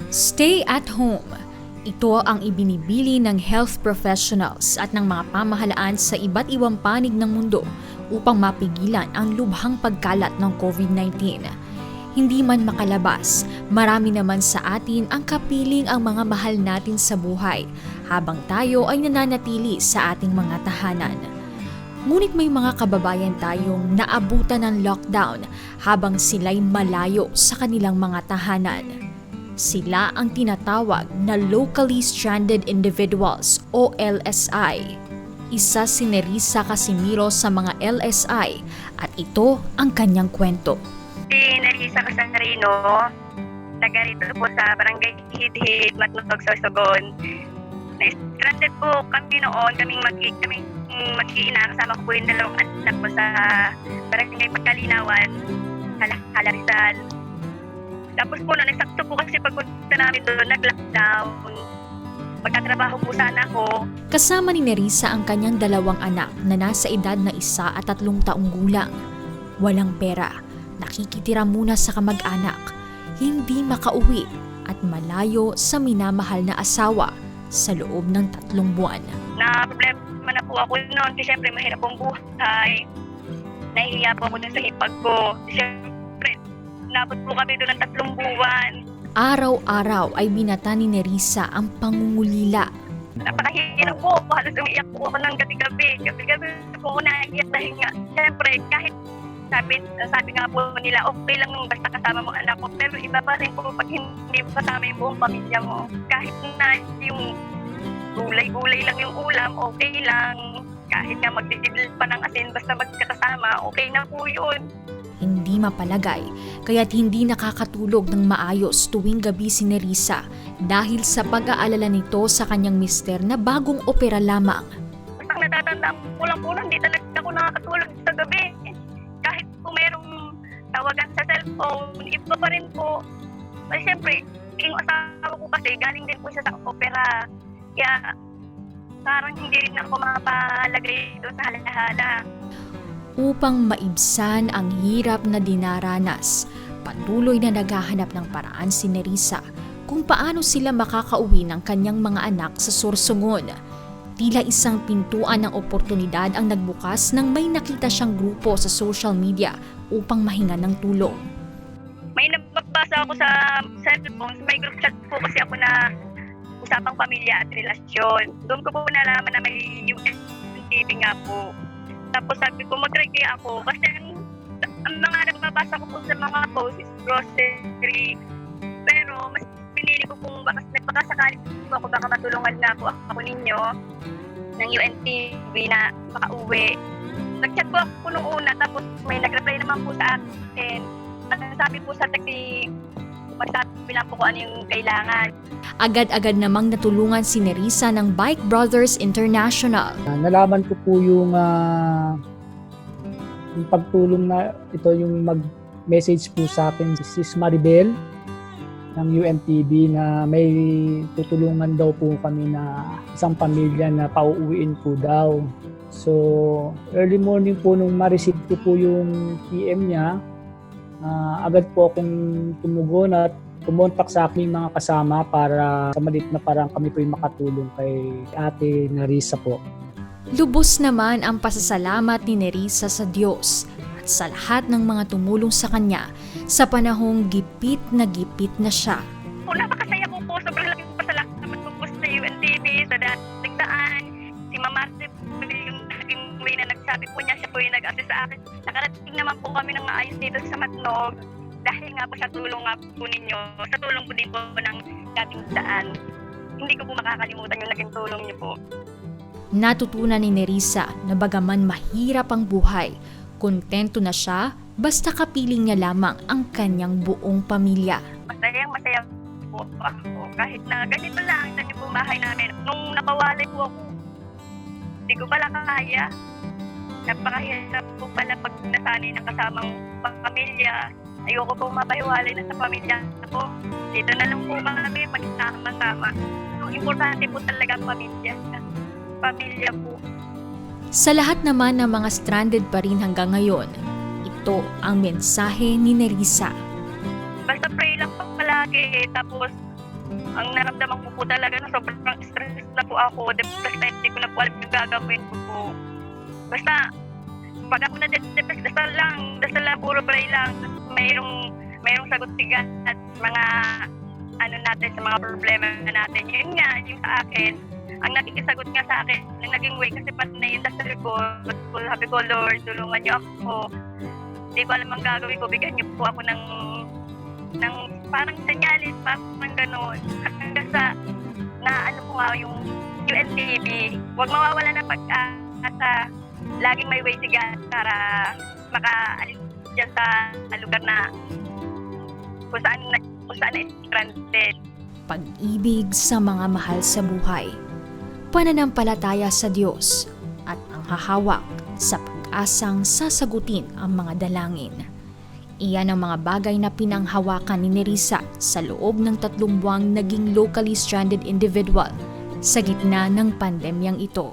Stay at home. Ito ang ibinibili ng health professionals at ng mga pamahalaan sa iba't ibang panig ng mundo upang mapigilan ang lubhang pagkalat ng COVID-19. Hindi man makalabas, marami naman sa atin ang kapiling ang mga mahal natin sa buhay habang tayo ay nananatili sa ating mga tahanan. Ngunit may mga kababayan tayong naabutan ng lockdown habang sila'y malayo sa kanilang mga tahanan. Sila ang tinatawag na Locally Stranded Individuals o LSI. Isa si Nerissa Casimiro sa mga LSI at ito ang kanyang kwento. Si Nerissa Casimiro, taga rito po sa Barangay Hidhid, Matnutog, Sorsogon. Na-stranded po kami noon, kaming mag-iina, kasama ko po yung dalawang anak po sa Barangay Pagkalinawan, Hala Rizal. Tapos po, nagsakto po kasi pagpunta namin doon, nag-lockdown. Magtatrabaho po sana ako. Kasama ni Nerissa ang kanyang dalawang anak na nasa edad na 1 at 3 taong gulang. Walang pera, nakikitira muna sa kamag-anak, hindi makauwi at malayo sa minamahal na asawa sa loob ng 3 buwan. Na problema na po ako noon kasi syempre mahirap pong buhay. Nahihiya po ako dun sa hipag ko. Syempre, nabot po kami doon ng 3 buwan. Araw-araw ay binata ni Nerissa ang pangungulila. Napakahirap po. Halos umiiyak po ako ng gabi-gabi. Gabi-gabi po ako naiiyak dahil nga, syempre, kahit sabi nga po nila, okay lang basta kasama mo anak mo. Pero iba pa rin po pag hindi mo kasama yung buong pamilya mo. Kahit na yung gulay-gulay lang yung ulam, okay lang. Kahit nga magdidibil pa ng asin, basta magkakasama, okay na po yun. Hindi mapalagay, kaya't hindi nakakatulog ng maayos tuwing gabi si Nerissa dahil sa pag-aalala nito sa kanyang mister na bagong opera lamang. Ang natatandaan ko lang po, hindi talaga ako nakakatulog sa gabi. Kahit po merong tawagan sa cellphone, iba pa rin po. Kasi siyempre, yung asawa ko kasi galing din po siya sa opera. Kaya parang hindi rin ako mapalagay doon sa halahala. Upang maibsan ang hirap na dinaranas, patuloy na naghahanap ng paraan si Nerissa kung paano sila makakauwi ng kanyang mga anak sa Sorsogon. Tila isang pintuan ng oportunidad ang nagbukas nang may nakita siyang grupo sa social media upang mahinga ng tulong. May nababasa ako sa cellphone, may group chat po kasi ako na usapang pamilya at relasyon. Doon ko po nalaman na may UNTV nga po. Tapos sabi ko, mag-try kaya ako. Kasi ang mga nagbabasa ko po sa mga posts is grocery. Pero mas pinili ko kung baka sakali po ako, baka matulungan na ako ninyo ng UNTV na makauwi. Nag-chat po ako noong una, tapos may nag-reply naman po sa akin. Sabi po sa text, magsabi lang po kung ano yung kailangan. Agad-agad namang natulungan si Nerissa ng Bike Brothers International. Nalaman ko po yung pagtulong na ito, yung mag-message po sa akin si Sis Maribel ng UNTV na may tutulungan daw po kami na isang pamilya na pauuwiin po daw. So early morning po nung ma-receive ko po yung PM niya, agad po akong tumugon at kumontak sa aking mga kasama para sa maliit na parang kami po yung makatulong kay Ate Nerissa po. Lubos naman ang pasasalamat ni Nerissa sa Diyos at sa lahat ng mga tumulong sa kanya sa panahong gipit na siya. Napakasaya po po. Sobrang laking pasalamat po sa UNTV, sa dating daan. Si Mama Marce yung naging way na nagsabi po niya, siya po yung nag-assist sa akin. Nakarating naman po kami ng maayos dito sa Matnog. Dahil nga po sa tulong nga po ninyo, sa tulong po din po ng dating daan. Hindi ko po makakalimutan yung naging tulong niyo po. Natutunan ni Nerissa na bagaman mahirap ang buhay, kontento na siya basta kapiling niya lamang ang kanyang buong pamilya. Masaya po ako. Kahit na ganito lang, sa yung bahay namin. Nung nakawalay po ako, hindi ko pala kaya. Napakahirap po pala pag nasanay ng kasamang pamilya. Ayoko po mapahiwalay na sa pamilya ko. Dito na lang po kami magsama-sama. Ang importante po talaga ang pamilya. Pamilya po. Sa lahat naman ng mga stranded pa rin hanggang ngayon, ito ang mensahe ni Nerissa. Basta pray lang po palagi. Tapos Ang naramdaman ko po talaga na sobrang stress na po ako, depressed na hindi ko na po alam yung gagawin ko po. Basta, pag ako na-depressed, dasal lang, puro pray lang. Mayroong sagot sigat at mga natin sa mga problema natin. Yun nga, yung sa akin, ang nakikisagot nga sa akin, ang naging way kasi pati na yung dasal ko, sabi ko, Lord, tulungan niyo ako. Hindi ko alam ang gagawin ko, bigyan niyo po ako ng parang senyalis, parang gano'n. Hanggang sa, po nga yung UNTV, huwag mawawala ng pag-asa, laging may way sigat para makaalis dyan sa lugar na kung saan na-stranded. Pag-ibig sa mga mahal sa buhay, pananampalataya sa Diyos, at ang hahawak sa pag-asang sasagutin ang mga dalangin. Iyan ang mga bagay na pinanghawakan ni Nerissa sa loob ng 3 buwang naging locally stranded individual sa gitna ng pandemyang ito.